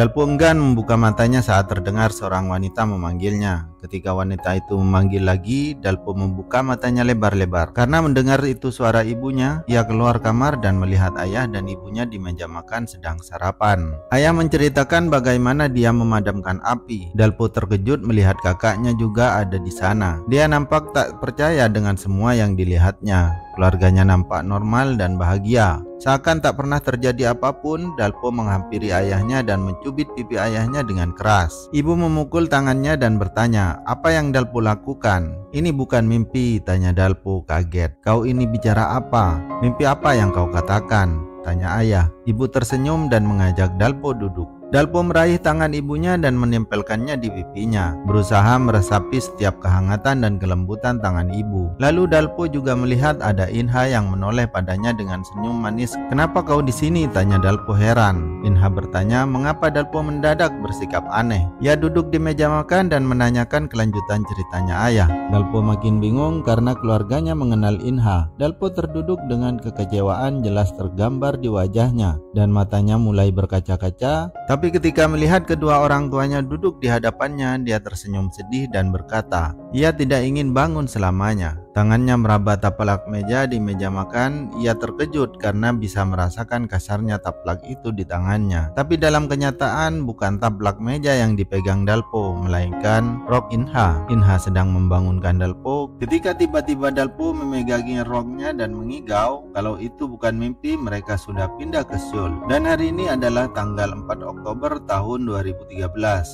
Dalpo enggan membuka matanya saat terdengar seorang wanita memanggilnya. Ketika wanita itu memanggil lagi, Dalpo membuka matanya lebar-lebar. Karena mendengar itu suara ibunya, ia keluar kamar dan melihat ayah dan ibunya di meja makan sedang sarapan. Ayah menceritakan bagaimana dia memadamkan api. Dalpo terkejut melihat kakaknya juga ada di sana. Dia nampak tak percaya dengan semua yang dilihatnya. Keluarganya nampak normal dan bahagia. Seakan tak pernah terjadi apapun, Dalpo menghampiri ayahnya dan mencubit pipi ayahnya dengan keras. Ibu memukul tangannya dan bertanya, "Apa yang Dalpo lakukan?" "Ini bukan mimpi," tanya Dalpo kaget. "Kau ini bicara apa? Mimpi apa yang kau katakan?" tanya ayah. Ibu tersenyum dan mengajak Dalpo duduk. Dalpo meraih tangan ibunya dan menempelkannya di pipinya, berusaha meresapi setiap kehangatan dan kelembutan tangan ibu. Lalu Dalpo juga melihat ada Inha yang menoleh padanya dengan senyum manis. "Kenapa kau di sini?" tanya Dalpo heran. Inha bertanya mengapa Dalpo mendadak bersikap aneh. Ia duduk di meja makan dan menanyakan kelanjutan ceritanya ayah. Dalpo makin bingung karena keluarganya mengenal Inha. Dalpo terduduk dengan kekecewaan jelas tergambar di wajahnya dan matanya mulai berkaca-kaca. Tapi ketika melihat kedua orang tuanya duduk di hadapannya, dia tersenyum sedih dan berkata, ia tidak ingin bangun selamanya. Tangannya meraba taplak meja di meja makan. Ia terkejut karena bisa merasakan kasarnya taplak itu di tangannya. Tapi dalam kenyataan bukan taplak meja yang dipegang Dalpo, melainkan rok Inha. Inha sedang membangunkan Dalpo ketika tiba-tiba Dalpo memegangi roknya dan mengigau kalau itu bukan mimpi, mereka sudah pindah ke Seoul. Dan hari ini adalah tanggal 4 Oktober tahun 2013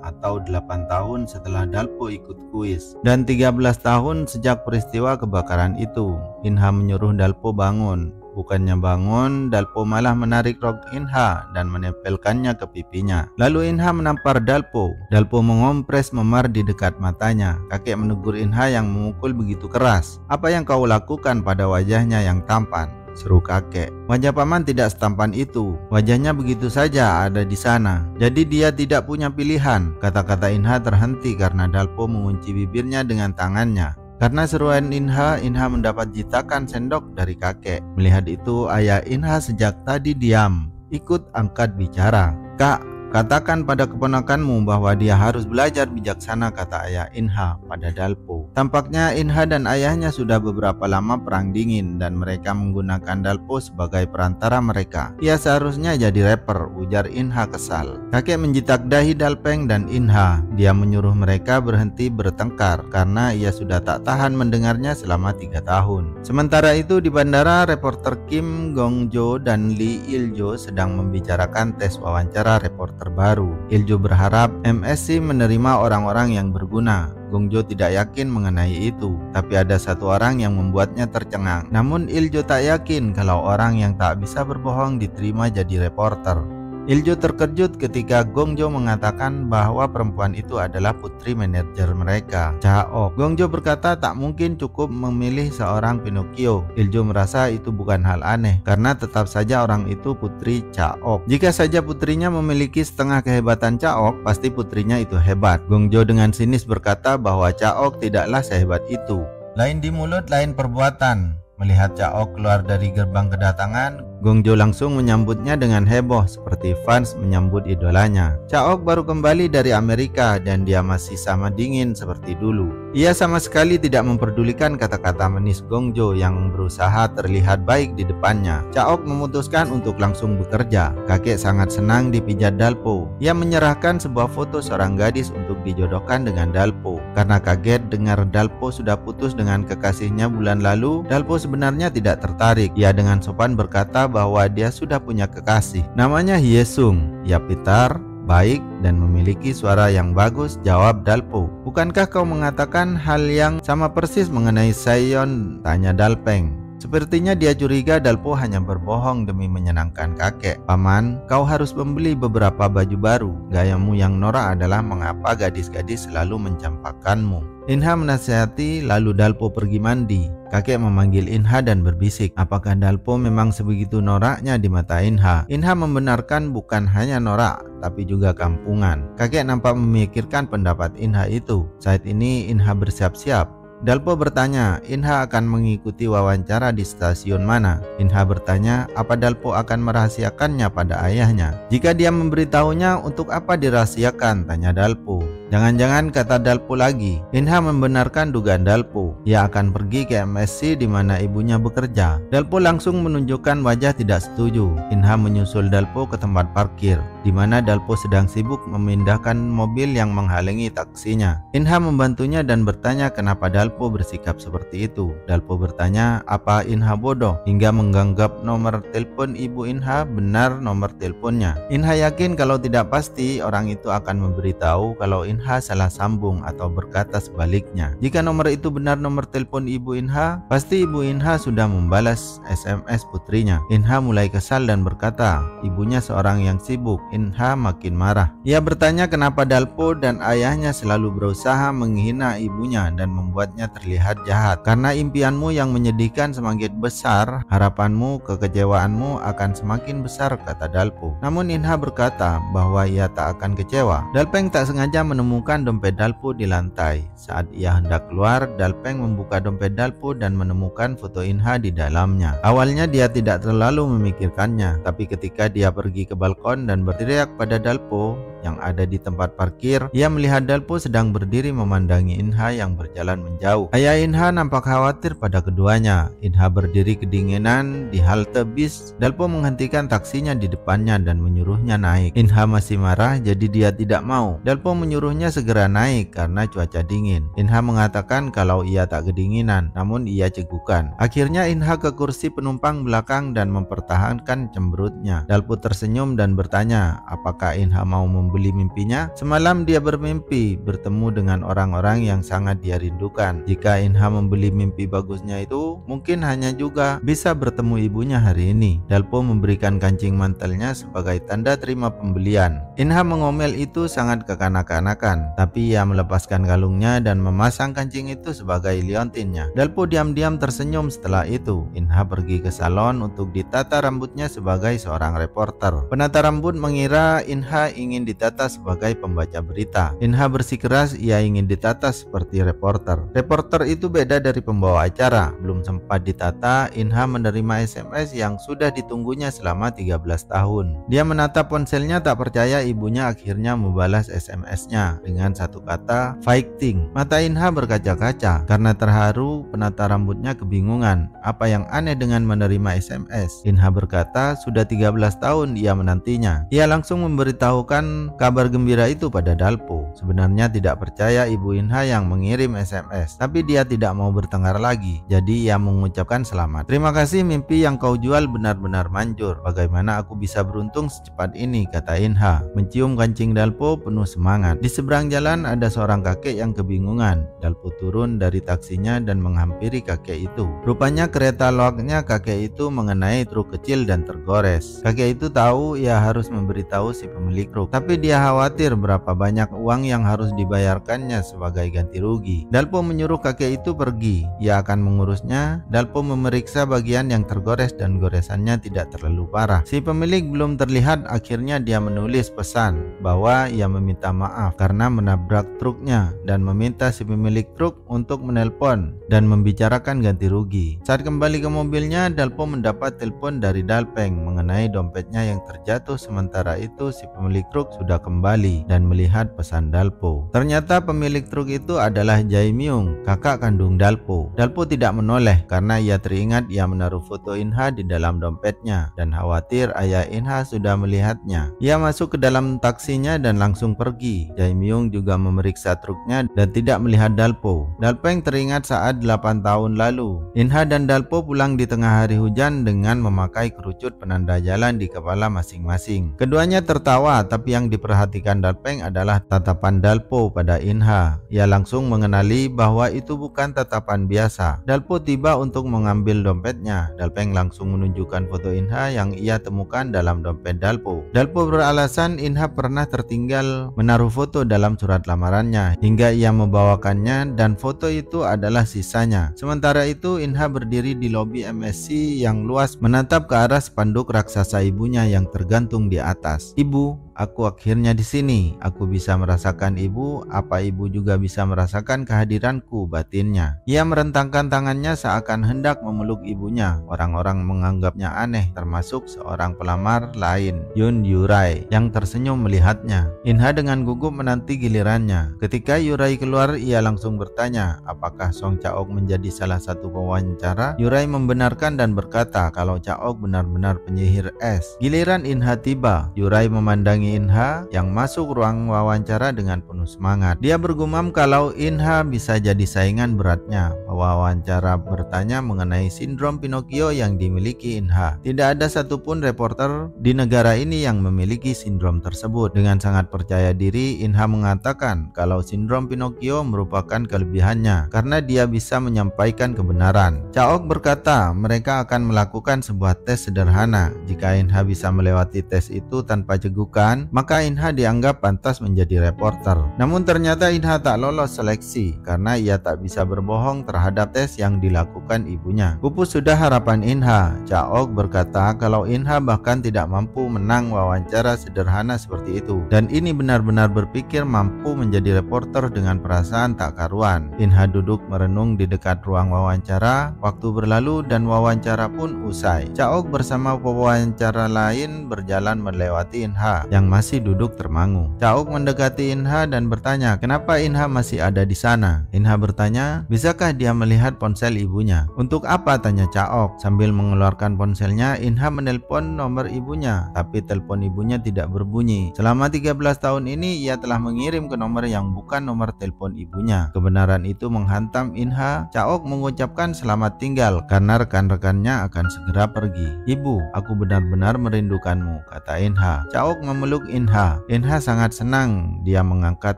atau 8 tahun setelah Dalpo ikut kuis dan 13 tahun sejak peristiwa kebakaran itu. Inha menyuruh Dalpo bangun. Bukannya bangun, Dalpo malah menarik rok Inha dan menempelkannya ke pipinya. Lalu Inha menampar Dalpo. Dalpo mengompres memar di dekat matanya. Kakek menegur Inha yang memukul begitu keras. "Apa yang kau lakukan pada wajahnya yang tampan?" seru kakek. "Wajah paman tidak setampan itu. Wajahnya begitu saja ada di sana. Jadi dia tidak punya pilihan." Kata-kata Inha terhenti karena Dalpo mengunci bibirnya dengan tangannya. Karena seruan Inha, Inha mendapat jitakan sendok dari kakek. Melihat itu, ayah Inha sejak tadi diam, ikut angkat bicara. "Kak, katakan pada keponakanmu bahwa dia harus belajar bijaksana," kata ayah Inha pada Dalpo. Tampaknya Inha dan ayahnya sudah beberapa lama perang dingin dan mereka menggunakan Dalpo sebagai perantara mereka. "Ia seharusnya jadi rapper," ujar Inha kesal. Kakek menjitak dahi Dalpeng dan Inha. Dia menyuruh mereka berhenti bertengkar karena ia sudah tak tahan mendengarnya selama 3 tahun. Sementara itu di bandara, reporter Kim Gong-jo dan Lee Il-jo sedang membicarakan tes wawancara reporter terbaru. Il-jo berharap MSC menerima orang-orang yang berguna. Gong-jo tidak yakin mengenai itu, tapi ada satu orang yang membuatnya tercengang. Namun Il-jo tak yakin kalau orang yang tak bisa berbohong diterima jadi reporter. Il-jo terkejut ketika Gong-jo mengatakan bahwa perempuan itu adalah putri manajer mereka, Cha-ok. Gong-jo berkata tak mungkin cukup memilih seorang Pinocchio. Il-jo merasa itu bukan hal aneh karena tetap saja orang itu putri Cha-ok. Jika saja putrinya memiliki setengah kehebatan Cha-ok, pasti putrinya itu hebat. Gong-jo dengan sinis berkata bahwa Cha-ok tidaklah sehebat itu. Lain di mulut, lain perbuatan. Melihat Cha-ok keluar dari gerbang kedatangan, Gong-jo langsung menyambutnya dengan heboh seperti fans menyambut idolanya. Cha-ok baru kembali dari Amerika dan dia masih sama dingin seperti dulu. Ia sama sekali tidak memperdulikan kata-kata manis Gong-jo yang berusaha terlihat baik di depannya. Cha-ok memutuskan untuk langsung bekerja. Kakek sangat senang dipijat Dalpo. Ia menyerahkan sebuah foto seorang gadis untuk dijodohkan dengan Dalpo. Karena kaget dengar Dalpo sudah putus dengan kekasihnya bulan lalu, Dalpo sebenarnya tidak tertarik. Ia dengan sopan berkata bahwa dia sudah punya kekasih. Namanya Hyesung. Ia pintar, baik, dan memiliki suara yang bagus, jawab Dalpo. Bukankah kau mengatakan hal yang sama persis mengenai Saeyeon? Tanya Dalpeng. Sepertinya dia curiga Dalpo hanya berbohong demi menyenangkan kakek. Paman, kau harus membeli beberapa baju baru. Gayamu yang norak adalah mengapa gadis-gadis selalu mencampakkanmu. Inha menasihati, lalu Dalpo pergi mandi. Kakek memanggil Inha dan berbisik, apakah Dalpo memang sebegitu noraknya di mata Inha? Inha membenarkan bukan hanya norak, tapi juga kampungan. Kakek nampak memikirkan pendapat Inha itu. Saat ini Inha bersiap-siap. Dalpo bertanya, Inha akan mengikuti wawancara di stasiun mana? Inha bertanya, apa Dalpo akan merahasiakannya pada ayahnya? Jika dia memberitahunya, untuk apa dirahasiakan? Tanya Dalpo. Jangan-jangan, kata Dalpo lagi. Inha membenarkan dugaan Dalpo. Ia akan pergi ke MSC di mana ibunya bekerja. Dalpo langsung menunjukkan wajah tidak setuju. Inha menyusul Dalpo ke tempat parkir, di mana Dalpo sedang sibuk memindahkan mobil yang menghalangi taksinya. Inha membantunya dan bertanya kenapa Dalpo bersikap seperti itu. Dalpo bertanya, apa Inha bodoh hingga menganggap nomor telepon ibu Inha benar nomor teleponnya. Inha yakin kalau tidak pasti orang itu akan memberitahu kalau Inha salah sambung atau berkata sebaliknya. Jika nomor itu benar nomor telepon ibu Inha, pasti ibu Inha sudah membalas SMS putrinya. Inha mulai kesal dan berkata, ibunya seorang yang sibuk. Inha makin marah. Ia bertanya kenapa Dalpo dan ayahnya selalu berusaha menghina ibunya dan membuatnya terlihat jahat. Karena impianmu yang menyedihkan semakin besar, harapanmu, kekecewaanmu akan semakin besar, kata Dalpo. Namun Inha berkata bahwa ia tak akan kecewa. Dalpeng tak sengaja menemukan dompet Dalpo di lantai. Saat ia hendak keluar, Dalpeng membuka dompet Dalpo dan menemukan foto Inha di dalamnya. Awalnya dia tidak terlalu memikirkannya, tapi ketika dia pergi ke balkon dan berteriak pada Dalpo yang ada di tempat parkir, ia melihat Dalpo sedang berdiri memandangi Inha yang berjalan menjauh. Ayah Inha nampak khawatir pada keduanya. Inha berdiri kedinginan di halte bis. Dalpo menghentikan taksinya di depannya dan menyuruhnya naik. Inha masih marah, jadi dia tidak mau. Dalpo menyuruhnya segera naik karena cuaca dingin. Inha mengatakan kalau ia tak kedinginan, namun ia cegukan. Akhirnya Inha ke kursi penumpang belakang dan mempertahankan cemberutnya. Dalpo tersenyum dan bertanya, apakah Inha mau membeli mimpinya? Semalam dia bermimpi bertemu dengan orang-orang yang sangat dia rindukan. Jika Inha membeli mimpi bagusnya itu, mungkin hanya juga bisa bertemu ibunya hari ini. Dalpo memberikan kancing mantelnya sebagai tanda terima pembelian. Inha mengomel itu sangat kekanak-kanakan, tapi ia melepaskan kalungnya dan memasang kancing itu sebagai liontinnya. Dalpo diam-diam tersenyum setelah itu. Inha pergi ke salon untuk ditata rambutnya sebagai seorang reporter. Penata rambut mengira Inha ingin ditata sebagai pembaca berita. Inha bersikeras ia ingin ditata seperti reporter. Reporter itu beda dari pembawa acara. Belum sempat ditata, Inha menerima SMS yang sudah ditunggunya selama 13 tahun. Dia menatap ponselnya tak percaya ibunya akhirnya membalas SMS-nya dengan satu kata, fighting. Mata Inha berkaca-kaca. Karena terharu, penata rambutnya kebingungan. Apa yang aneh dengan menerima SMS? Inha berkata sudah 13 tahun ia menantinya. Ia langsung memberitahukan kabar gembira itu pada Dalpo. Sebenarnya tidak percaya ibu Inha yang mengirim SMS, tapi dia tidak mau bertengkar lagi. Jadi ia mengucapkan selamat. Terima kasih, mimpi yang kau jual benar-benar manjur. Bagaimana aku bisa beruntung secepat ini, kata Inha. Mencium kancing Dalpo penuh semangat. Di seberang jalan ada seorang kakek yang kebingungan. Dalpo turun dari taksinya dan menghampiri kakek itu. Rupanya kereta loaknya kakek itu mengenai truk kecil dan tergores. Kakek itu tahu ia harus memberitahu si pemilik truk, tapi dia khawatir berapa banyak uang yang harus dibayarkannya sebagai ganti rugi. Dalpo menyuruh kakek itu pergi. Ia akan mengurusnya. Dalpo memeriksa bagian yang tergores dan goresannya tidak terlalu parah. Si pemilik belum terlihat. Akhirnya dia menulis pesan bahwa ia meminta maaf karena menabrak truknya dan meminta si pemilik truk untuk menelpon dan membicarakan ganti rugi. Saat kembali ke mobilnya, Dalpo mendapat telepon dari Dalpeng mengenai dompetnya yang terjatuh. Sementara itu si pemilik truk sudah kembali dan melihat pesan Dalpo. Ternyata pemilik truk itu adalah Jae Myung, kakak kandung Dalpo. Dalpo tidak menoleh karena ia teringat ia menaruh foto Inha di dalam dompetnya dan khawatir ayah Inha sudah melihatnya. Ia masuk ke dalam taksinya dan langsung pergi. Jae Myung juga memeriksa truknya dan tidak melihat Dalpo. Dalpeng teringat saat 8 tahun lalu. Inha dan Dalpo pulang di tengah hari hujan dengan memakai kerucut penanda jalan di kepala masing-masing. Keduanya tertawa, tapi yang diperhatikan Dalpeng adalah tatapan Dalpo pada Inha. Ia langsung mengenali bahwa itu bukan tatapan biasa. Dalpo tiba untuk mengambil dompetnya. Dalpeng langsung menunjukkan foto Inha yang ia temukan dalam dompet Dalpo. Dalpo beralasan Inha pernah tertinggal menaruh foto dalam surat lamarannya hingga ia membawakannya dan foto itu adalah sisanya. Sementara itu Inha berdiri di lobi MSC yang luas menatap ke arah spanduk raksasa ibunya yang tergantung di atas. Ibu, aku akhirnya di sini. Aku bisa merasakan ibu. Apa ibu juga bisa merasakan kehadiranku?" batinnya. Ia merentangkan tangannya seakan hendak memeluk ibunya. Orang-orang menganggapnya aneh, termasuk seorang pelamar lain, Yun Yurai, yang tersenyum melihatnya. Inha dengan gugup menanti gilirannya. Ketika Yurai keluar, ia langsung bertanya, apakah Song Chaok menjadi salah satu pewawancara? Yurai membenarkan dan berkata kalau Chaok benar-benar penyihir es. Giliran Inha tiba. Yurai memandangi Inha yang masuk ruang wawancara dengan penuh semangat. Dia bergumam kalau Inha bisa jadi saingan beratnya. Wawancara bertanya mengenai sindrom Pinocchio yang dimiliki Inha. Tidak ada satupun reporter di negara ini yang memiliki sindrom tersebut. Dengan sangat percaya diri, Inha mengatakan kalau sindrom Pinocchio merupakan kelebihannya karena dia bisa menyampaikan kebenaran. Chaok berkata mereka akan melakukan sebuah tes sederhana. Jika Inha bisa melewati tes itu tanpa cegukan, maka Inha dianggap pantas menjadi reporter. Namun ternyata Inha tak lolos seleksi karena ia tak bisa berbohong terhadap tes yang dilakukan ibunya. Pupus sudah harapan Inha. Chaok berkata kalau Inha bahkan tidak mampu menang wawancara sederhana seperti itu, dan ini benar-benar berpikir mampu menjadi reporter dengan perasaan tak karuan. Inha duduk merenung di dekat ruang wawancara. Waktu berlalu dan wawancara pun usai. Chaok bersama pewawancara lain berjalan melewati Inha yang masih duduk termangu. Chaok mendekati Inha dan bertanya kenapa Inha masih ada di sana. Inha bertanya bisakah dia melihat ponsel ibunya. Untuk apa, tanya Chaok. Sambil mengeluarkan ponselnya, Inha menelpon nomor ibunya, tapi telepon ibunya tidak berbunyi. Selama 13 tahun ini ia telah mengirim ke nomor yang bukan nomor telepon ibunya. Kebenaran itu menghantam Inha. Chaok mengucapkan selamat tinggal karena rekan-rekannya akan segera pergi. "Ibu, aku benar-benar merindukanmu," kata Inha. Chaok memeluk Inha. Inha sangat senang. Dia mengangkat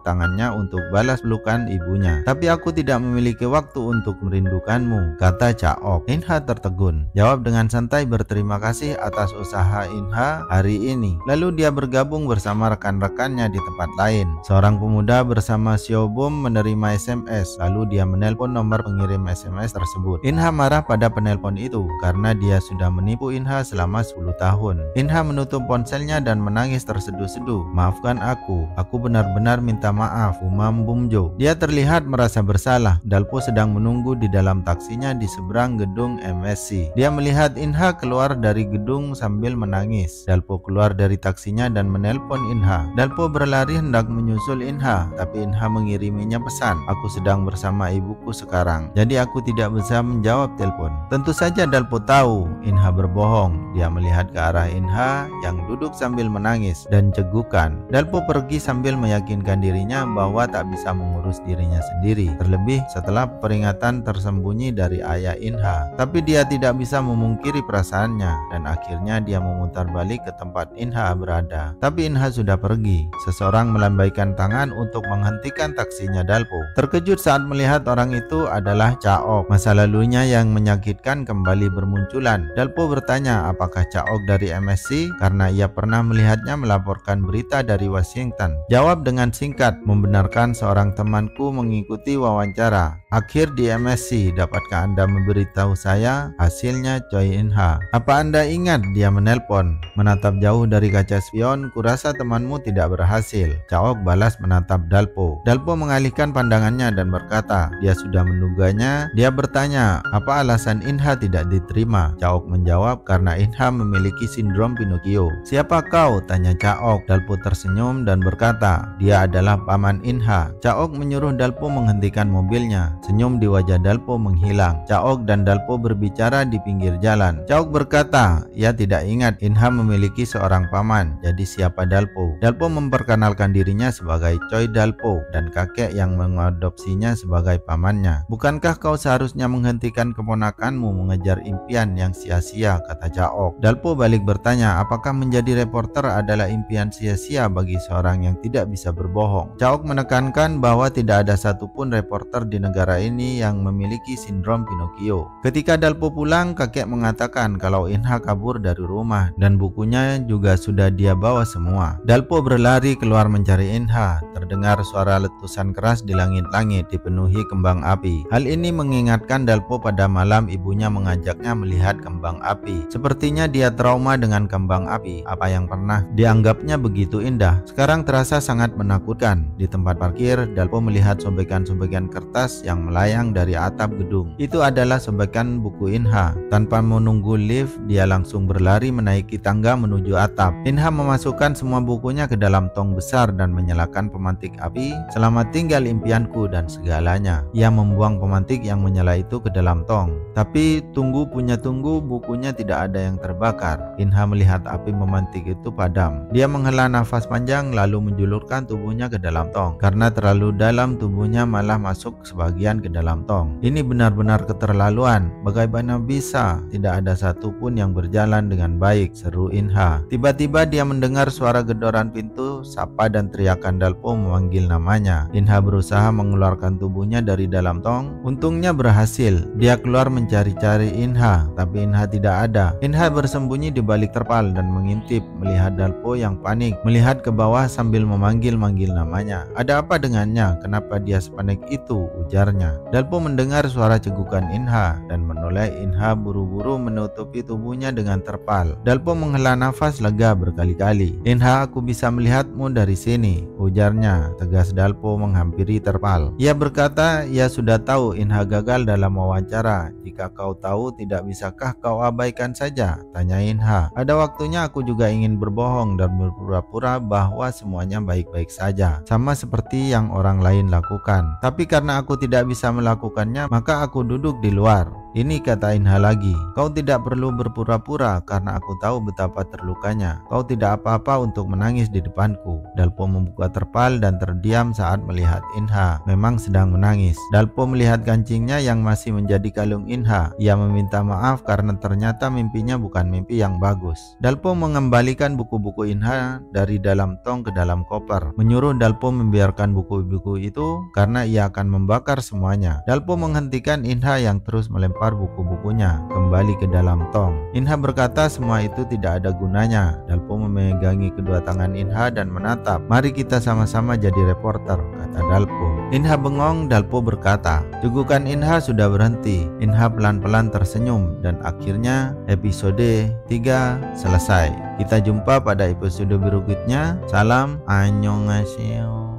tangannya untuk balas pelukan ibunya. "Tapi aku tidak memiliki waktu untuk merindukanmu," kata Chaok. Inha tertegun. Jawab dengan santai berterima kasih atas usaha Inha hari ini. Lalu dia bergabung bersama rekan-rekannya di tempat lain. Seorang pemuda bersama Xiaobom menerima SMS. Lalu dia menelpon nomor pengirim SMS tersebut. Inha marah pada penelpon itu karena dia sudah menipu Inha selama 10 tahun. Inha menutup ponselnya dan menangis terseduh-seduh. "Maafkan aku benar-benar minta maaf, Umam Bumjo." Dia terlihat merasa bersalah. Dalpo sedang menunggu di dalam taksinya di seberang gedung MSC. Dia melihat Inha keluar dari gedung sambil menangis. Dalpo keluar dari taksinya dan menelpon Inha. Dalpo berlari hendak menyusul Inha, tapi Inha mengiriminya pesan, "Aku sedang bersama ibuku sekarang, jadi aku tidak bisa menjawab telepon." Tentu saja Dalpo tahu Inha berbohong. Dia melihat ke arah Inha yang duduk sambil menangis dan cegukan. Dalpo pergi sambil meyakinkan dirinya bahwa tak bisa mengurus dirinya sendiri, terlebih setelah peringatan tersembunyi dari ayah Inha. Tapi dia tidak bisa memungkiri perasaannya dan akhirnya dia memutar balik ke tempat Inha berada. Tapi Inha sudah pergi. Seseorang melambaikan tangan untuk menghentikan taksinya Dalpo. Terkejut saat melihat orang itu adalah Chaok. Masa lalunya yang menyakitkan kembali bermunculan. Dalpo bertanya apakah Chaok dari MSC karena ia pernah melihatnya melaporkan berita dari Washington. Jawab dengan singkat, "Membenarkan seorang temanku mengikuti wawancara akhir di MSC. Dapatkah Anda memberitahu saya hasilnya?" Choi Inha. "Apa Anda ingat?" Dia menelpon. "Menatap jauh dari kaca spion, kurasa temanmu tidak berhasil." Chaok balas menatap Dalpo. Dalpo mengalihkan pandangannya dan berkata dia sudah menduganya. Dia bertanya apa alasan Inha tidak diterima. Chaok menjawab karena Inha memiliki sindrom Pinocchio. "Siapa kau?" tanya Chaok. Dalpo tersenyum dan berkata dia adalah paman Inha. Chaok menyuruh Dalpo menghentikan mobilnya. Senyum di wajah Dalpo menghilang. Chaok dan Dalpo berbicara di pinggir jalan. Chaok berkata ia tidak ingat Inha memiliki seorang paman. Jadi siapa Dalpo? Dalpo memperkenalkan dirinya sebagai Choi Dalpo dan kakek yang mengadopsinya sebagai pamannya. "Bukankah kau seharusnya menghentikan keponakanmu mengejar impian yang sia-sia?" kata Chaok. Dalpo balik bertanya apakah menjadi reporter adalah impian sia-sia bagi seorang yang tidak bisa berbohong. Chaok menekankan bahwa tidak ada satupun reporter di negara sementara ini yang memiliki sindrom Pinocchio. Ketika Dalpo pulang, kakek mengatakan kalau Inha kabur dari rumah dan bukunya juga sudah dia bawa semua. Dalpo berlari keluar mencari Inha. Terdengar suara letusan keras di langit-langit dipenuhi kembang api. Hal ini mengingatkan Dalpo pada malam ibunya mengajaknya melihat kembang api. Sepertinya dia trauma dengan kembang api. Apa yang pernah dianggapnya begitu indah sekarang terasa sangat menakutkan. Di tempat parkir, Dalpo melihat sobekan-sobekan kertas yang melayang dari atap gedung. Itu adalah sobekan buku Inha. Tanpa menunggu lift, dia langsung berlari menaiki tangga menuju atap. Inha memasukkan semua bukunya ke dalam tong besar dan menyalakan pemantik api. Selamat tinggal impianku dan segalanya. Ia membuang pemantik yang menyala itu ke dalam tong. Tapi tunggu bukunya tidak ada yang terbakar. Inha melihat api memantik itu padam. Dia menghela nafas panjang lalu menjulurkan tubuhnya ke dalam tong. Karena terlalu dalam, tubuhnya malah masuk sebagian ke dalam tong. Ini benar-benar keterlaluan. Bagaimana bisa? Tidak ada satupun yang berjalan dengan baik, seru Inha. Tiba-tiba dia mendengar suara gedoran pintu, sapa dan teriakan Dalpo memanggil namanya. Inha berusaha mengeluarkan tubuhnya dari dalam tong. Untungnya berhasil. Dia keluar mencari-cari Inha, tapi Inha tidak ada. Inha bersembunyi di balik terpal dan mengintip, melihat Dalpo yang panik, melihat ke bawah sambil memanggil-manggil namanya. Ada apa dengannya? Kenapa dia sepanik itu? Ujarnya. Dalpo mendengar suara cegukan Inha dan menoleh. Inha buru-buru menutupi tubuhnya dengan terpal. Dalpo menghela nafas lega berkali-kali. Inha, aku bisa melihatmu dari sini, ujarnya. Tegas Dalpo menghampiri terpal. Ia berkata, ia sudah tahu Inha gagal dalam wawancara. Jika kau tahu, tidak bisakah kau abaikan saja? Tanya Inha. Ada waktunya aku juga ingin berbohong dan berpura-pura bahwa semuanya baik-baik saja, sama seperti yang orang lain lakukan. Tapi karena aku tidak bisa melakukannya, maka aku duduk di luar. Ini kata Inha lagi. Kau tidak perlu berpura-pura karena aku tahu betapa terlukanya. Kau tidak apa-apa untuk menangis di depanku. Dalpo membuka terpal dan terdiam saat melihat Inha memang sedang menangis. Dalpo melihat kancingnya yang masih menjadi kalung Inha. Ia meminta maaf karena ternyata mimpinya bukan mimpi yang bagus. Dalpo mengembalikan buku-buku Inha dari dalam tong ke dalam koper. Menyuruh Dalpo membiarkan buku-buku itu karena ia akan membakar semuanya. Dalpo menghentikan Inha yang terus melempar buku-bukunya kembali ke dalam tong. Inha berkata semua itu tidak ada gunanya. Dalpo memegangi kedua tangan Inha dan menatap. Mari kita sama-sama jadi reporter, kata Dalpo. Inha bengong. Dalpo berkata, cegukan Inha sudah berhenti. Inha pelan-pelan tersenyum dan akhirnya episode 3 selesai. Kita jumpa pada episode berikutnya. Salam, annyeonghaseyo.